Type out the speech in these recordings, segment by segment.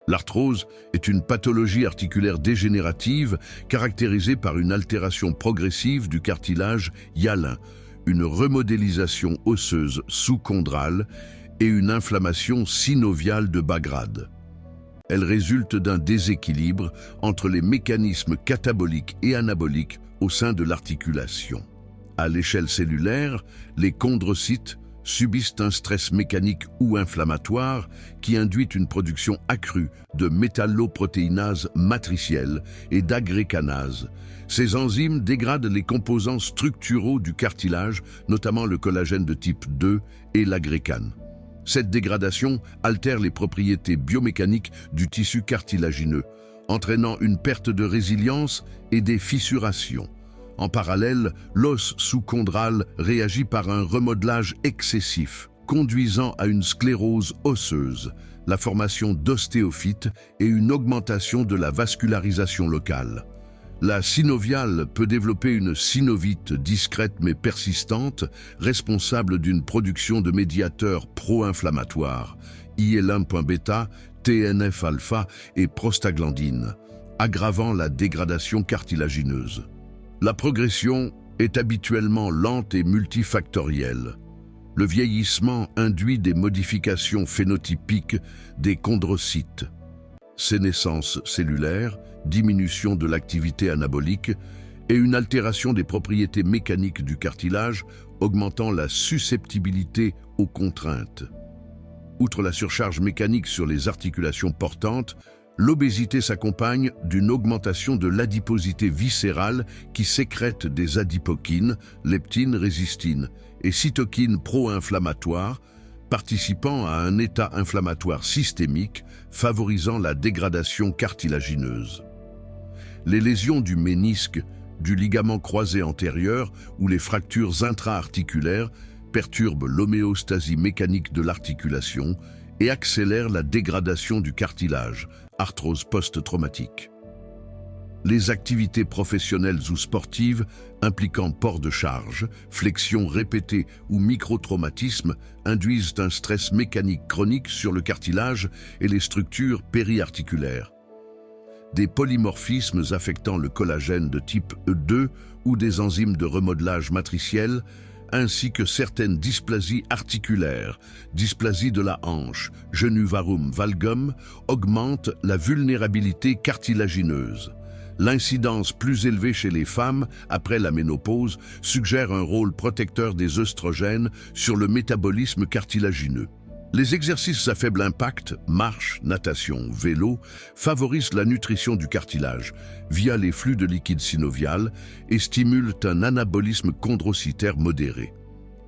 L'arthrose est une pathologie articulaire dégénérative caractérisée par une altération progressive du cartilage hyalin, une remodélisation osseuse sous-chondrale et une inflammation synoviale de bas grade. Elle résulte d'un déséquilibre entre les mécanismes cataboliques et anaboliques au sein de l'articulation. À l'échelle cellulaire, les chondrocytes subissent un stress mécanique ou inflammatoire qui induit une production accrue de métalloprotéinase matricielle et d'agrécanase. Ces enzymes dégradent les composants structuraux du cartilage, notamment le collagène de type 2 et l'agrégane. Cette dégradation altère les propriétés biomécaniques du tissu cartilagineux, entraînant une perte de résilience et des fissurations. En parallèle, l'os sous-chondral réagit par un remodelage excessif, conduisant à une sclérose osseuse, la formation d'ostéophytes et une augmentation de la vascularisation locale. La synoviale peut développer une synovite discrète mais persistante, responsable d'une production de médiateurs pro-inflammatoires, IL-1.bêta, TNF-alpha et prostaglandine, aggravant la dégradation cartilagineuse. La progression est habituellement lente et multifactorielle. Le vieillissement induit des modifications phénotypiques des chondrocytes. Sénescence cellulaire, diminution de l'activité anabolique et une altération des propriétés mécaniques du cartilage, augmentant la susceptibilité aux contraintes. Outre la surcharge mécanique sur les articulations portantes, l'obésité s'accompagne d'une augmentation de l'adiposité viscérale qui sécrète des adipokines, leptines, résistines et cytokines pro-inflammatoires, participant à un état inflammatoire systémique favorisant la dégradation cartilagineuse. Les lésions du ménisque, du ligament croisé antérieur ou les fractures intra-articulaires perturbent l'homéostasie mécanique de l'articulation et accélèrent la dégradation du cartilage, arthrose post-traumatique. Les activités professionnelles ou sportives impliquant port de charge, flexion répétée ou microtraumatisme induisent un stress mécanique chronique sur le cartilage et les structures périarticulaires. Des polymorphismes affectant le collagène de type E2 ou des enzymes de remodelage matriciel, ainsi que certaines dysplasies articulaires, dysplasie de la hanche, genu-varum valgum, augmentent la vulnérabilité cartilagineuse. L'incidence plus élevée chez les femmes après la ménopause suggère un rôle protecteur des œstrogènes sur le métabolisme cartilagineux. Les exercices à faible impact, marche, natation, vélo, favorisent la nutrition du cartilage via les flux de liquide synovial et stimulent un anabolisme chondrocytaire modéré.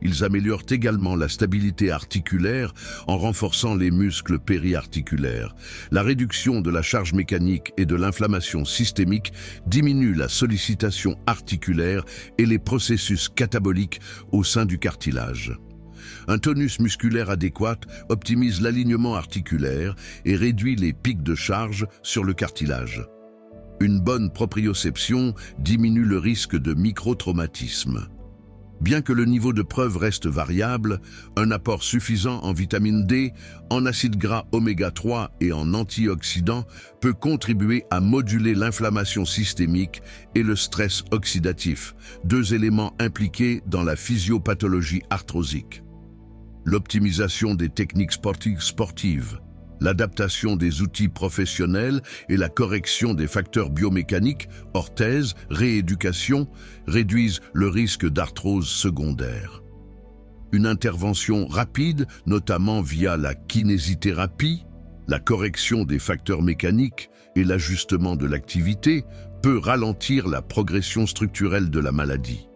Ils améliorent également la stabilité articulaire en renforçant les muscles périarticulaires. La réduction de la charge mécanique et de l'inflammation systémique diminue la sollicitation articulaire et les processus cataboliques au sein du cartilage. Un tonus musculaire adéquat optimise l'alignement articulaire et réduit les pics de charge sur le cartilage. Une bonne proprioception diminue le risque de microtraumatisme. Bien que le niveau de preuve reste variable, un apport suffisant en vitamine D, en acides gras oméga 3 et en antioxydants peut contribuer à moduler l'inflammation systémique et le stress oxydatif, deux éléments impliqués dans la physiopathologie arthrosique. L'optimisation des techniques sportives, l'adaptation des outils professionnels et la correction des facteurs biomécaniques, orthèse, rééducation, réduisent le risque d'arthrose secondaire. Une intervention rapide, notamment via la kinésithérapie, la correction des facteurs mécaniques et l'ajustement de l'activité, peut ralentir la progression structurelle de la maladie.